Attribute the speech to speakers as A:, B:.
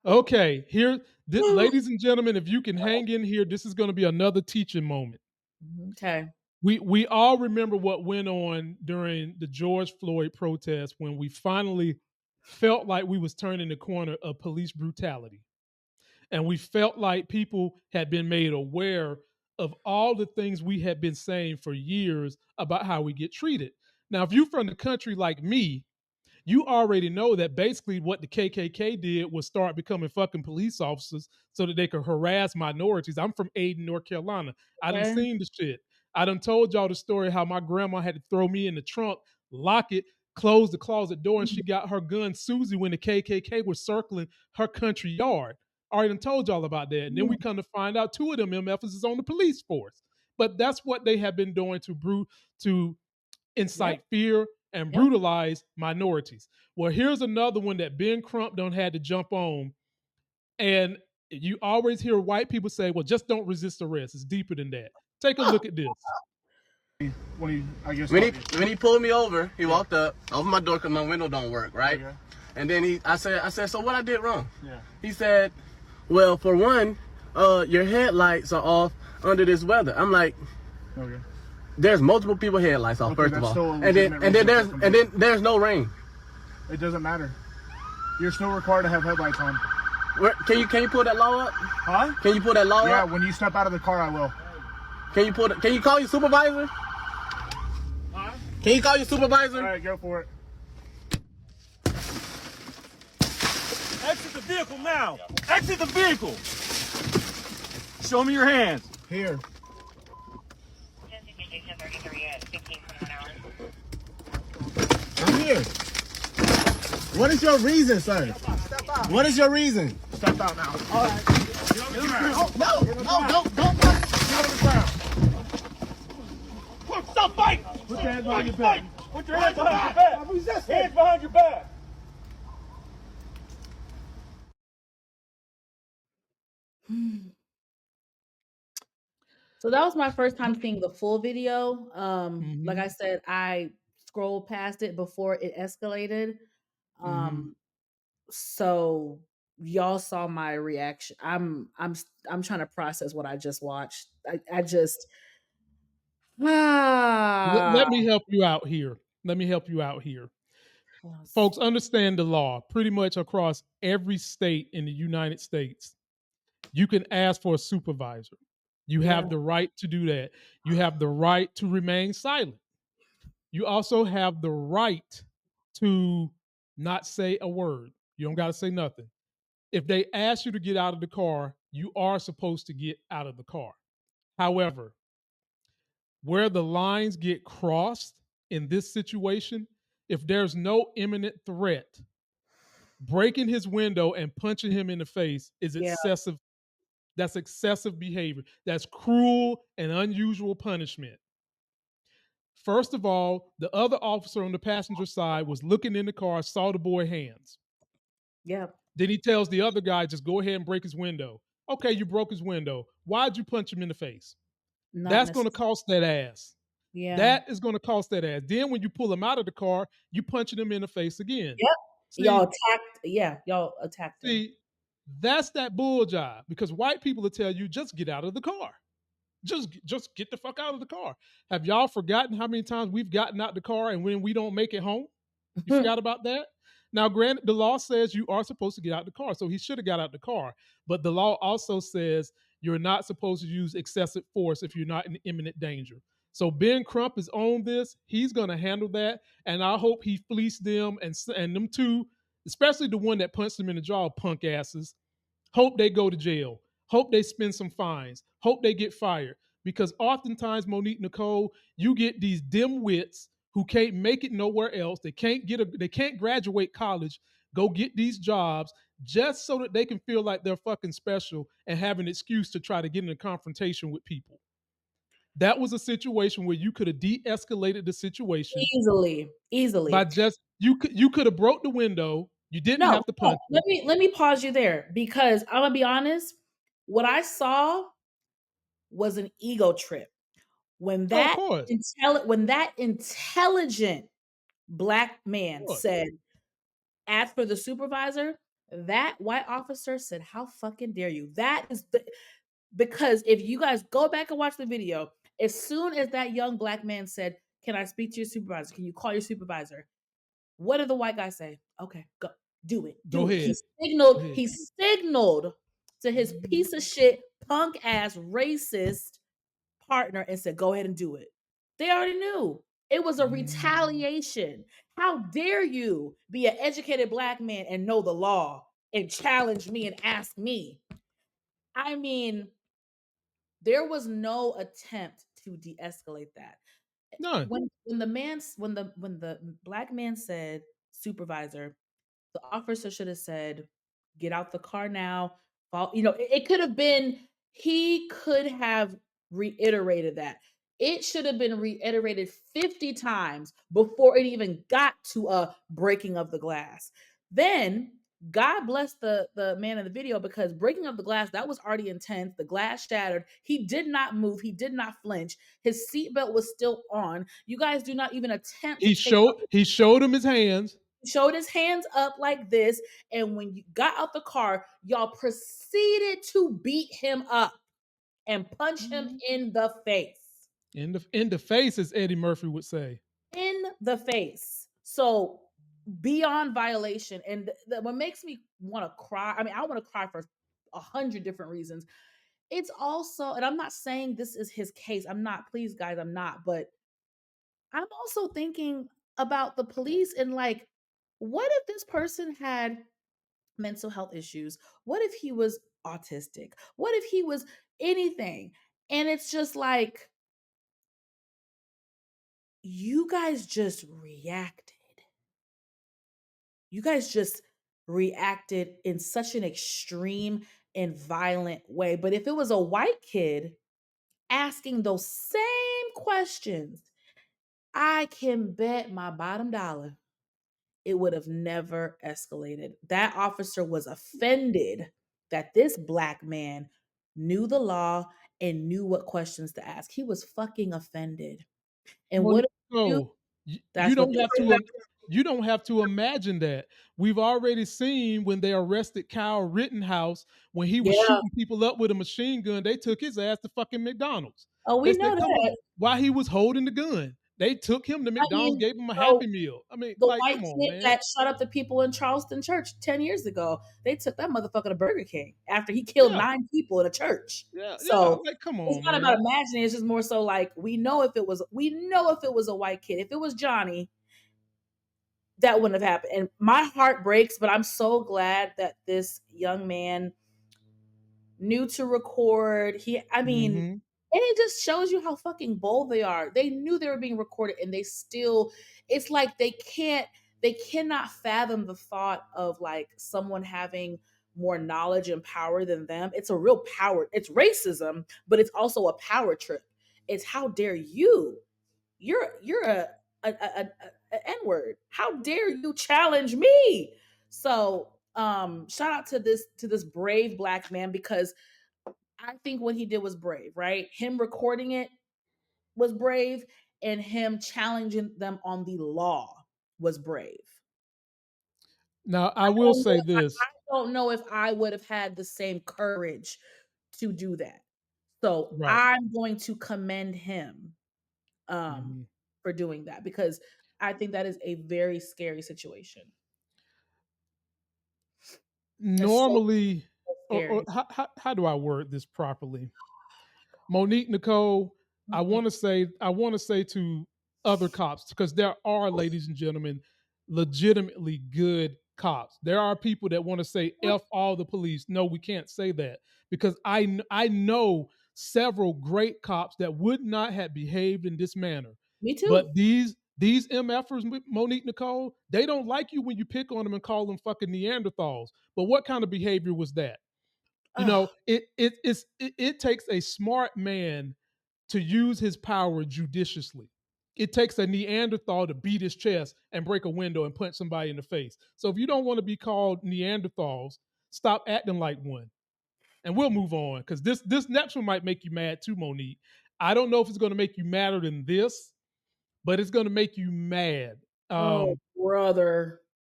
A: Okay, ladies and gentlemen, if you can hang in here, this is going to be another teaching moment.
B: Okay.
A: We all remember what went on during the George Floyd protest when we finally felt like we was turning the corner of police brutality. And we felt like people had been made aware of all the things we had been saying for years about how we get treated. Now, if you're from the country like me, you already know that basically what the KKK did was start becoming fucking police officers so that they could harass minorities. I'm from Aden, North Carolina. I done
B: Okay.
A: seen the shit. I done told y'all the story how my grandma had to throw me in the trunk, lock it, close the closet door, and she got her gun Susie when the KKK was circling her country yard. I already done told y'all about that. And then we come to find out two of them MFs is on the police force. But that's what they have been doing to
B: Yep.
A: incite fear and
B: Yep.
A: brutalize minorities. Well, here's another one that Ben Crump done had to jump on. And you always hear white people say, well, just don't resist arrest. It's deeper than that. Take a look at this.
C: When he pulled me over, he walked up, opened my door because my window don't work, right? Okay. And then I said, so what I did wrong? Yeah. He said, well, for one, your headlights are off under this weather. I'm like, okay. There's multiple people headlights off, first of all, and then there's no rain.
D: It doesn't matter. You're still required to have headlights on.
C: Can you pull that law up?
D: Huh?
C: Can you pull that law up?
D: Yeah, when you step out of the car, I will.
C: Can you call your supervisor? Huh? Can you call your supervisor?
D: All right, go for it.
E: Exit the vehicle now. Exit the vehicle. Show me your hands.
D: Here.
C: I'm here. What is your reason, sir?
D: Step out.
C: What is your reason?
D: Step out now.
C: All right. Don't.
D: Get on the ground.
E: Stop fighting.
D: Put your hands behind your back.
E: Put your hands behind your back.
D: I'm resisting.
E: Hands behind your back.
B: So that was my first time seeing the full video. Like I said, I scrolled past it before it escalated. So y'all saw my reaction. I'm trying to process what I just watched. I just
A: Let me help you out here. Folks, understand the law. Pretty much across every state in the United States, you can ask for a supervisor. You have the right to do that. You have the right to remain silent. You also have the right to not say a word. You don't got to say nothing. If they ask you to get out of the car, you are supposed to get out of the car. However, where the lines get crossed in this situation, if there's no imminent threat, breaking his window and punching him in the face is excessive. That's excessive behavior. That's cruel and unusual punishment. First of all, the other officer on the passenger side was looking in the car, saw the boy hands.
B: Yeah.
A: Then he tells the other guy, just go ahead and break his window. Okay, you broke his window. Why'd you punch him in the face? That's going to cost that ass.
B: Yeah.
A: That is going to cost that ass. Then when you pull him out of the car, you punching him in the face again.
B: Yep.
A: See,
B: y'all attacked him.
A: See, that's that bull job because white people will tell you, just get out of the car. Just get the fuck out of the car. Have y'all forgotten how many times we've gotten out the car and when we don't make it home? You forgot about that? Now, granted, the law says you are supposed to get out the car, so he should have got out the car. But the law also says you're not supposed to use excessive force if you're not in imminent danger. So Ben Crump is on this. He's going to handle that, and I hope he fleeced them and them two, especially the one that punched them in the jaw, punk asses. Hope they go to jail. Hope they spend some fines. Hope they get fired. Because oftentimes, Monique Nicole, you get these dimwits who can't make it nowhere else. They can't graduate college, go get these jobs just so that they can feel like they're fucking special and have an excuse to try to get in a confrontation with people. That was a situation where you could have de-escalated the situation
B: easily.
A: by just you could have broke the window. You didn't have to punch.
B: Let me pause you there because I'm gonna be honest. What I saw was an ego trip. When that intelligent black man said, "Ask for the supervisor," That white officer said, "How fucking dare you?" That is because if you guys go back and watch the video, as soon as that young black man said, "Can I speak to your supervisor? Can you call your supervisor?" What did the white guy say? "Okay, go do it.
A: Go
B: Do it."
A: ahead.
B: He signaled to his piece of shit, punk ass, racist partner and said, "Go ahead and do it." They already knew. It was a retaliation. How dare you be an educated black man and know the law and challenge me and ask me? I mean, there was no attempt to de-escalate that.
A: None.
B: When the black man said supervisor, the officer should have said, "Get out the car now." It could have been, he could have reiterated that. It should have been reiterated 50 times before it even got to a breaking of the glass. Then God bless the man in the video, because breaking of the glass, that was already intense. The glass shattered. He did not move. He did not flinch. His seatbelt was still on. You guys do not even attempt to
A: He
B: take
A: showed him his hands.
B: showed his hands up like this, and when you got out the car, y'all proceeded to beat him up and punch him in the face.
A: In the face, as Eddie Murphy would say.
B: In the face. So beyond violation, and what makes me want to cry, I mean, I want to cry for 100 different reasons. It's also, and I'm not saying this is his case. I'm not, please guys, I'm not, but I'm also thinking about the police and like, what if this person had mental health issues? What if he was autistic? What if he was anything? And it's just like, you guys just reacted. You guys just reacted in such an extreme and violent way. But if it was a white kid asking those same questions, I can bet my bottom dollar it would have never escalated. That officer was offended that this black man knew the law and knew what questions to ask. He was fucking offended. And
A: Well,
B: what
A: no,
B: that's what
A: you don't have to imagine that. We've already seen when they arrested Kyle Rittenhouse when he was shooting people up with a machine gun. They took his ass to fucking McDonald's.
B: Oh, we
A: They said,
B: know
A: "Come on,"
B: that.
A: while he was holding the gun. They took him to
B: I
A: McDonald's,
B: mean,
A: gave him a
B: so
A: Happy Meal. I mean,
B: the
A: like,
B: white
A: come on,
B: kid
A: man.
B: that shot up the people in Charleston church 10 years ago, they took that motherfucker to Burger King after he killed 9 people in a church.
A: Yeah,
B: So
A: like, come
B: it's
A: on,
B: not
A: man.
B: about imagining. It's just more so like, we know if it was a white kid. If it was Johnny, that wouldn't have happened. And my heart breaks, but I'm so glad that this young man knew to record. And it just shows you how fucking bold they are. They knew they were being recorded and they still, it's like they cannot fathom the thought of like someone having more knowledge and power than them. It's a real power. It's racism, but it's also a power trip. It's, how dare you? You're a N-word. How dare you challenge me? So shout out to this brave black man, because I think what he did was brave, right? Him recording it was brave, and him challenging them on the law was brave.
A: Now, I will say this.
B: I don't know if I would have had the same courage to do that. So I'm going to commend him for doing that, because I think that is a very scary situation.
A: Normally, how do I word this properly? Monique Nicole, I want to say to other cops, because there are, ladies and gentlemen, legitimately good cops. There are people that want to say F all the police. No, we can't say that, because I know several great cops that would not have behaved in this manner.
B: Me too.
A: But these MFers, Monique Nicole, they don't like you when you pick on them and call them fucking Neanderthals. But what kind of behavior was that? You know, it takes a smart man to use his power judiciously. It takes a Neanderthal to beat his chest and break a window and punch somebody in the face. So if you don't want to be called Neanderthals, stop acting like one. And we'll move on, because this next one might make you mad too, Monique. I don't know if it's going to make you madder than this, but it's going to make you mad.
B: Oh, brother.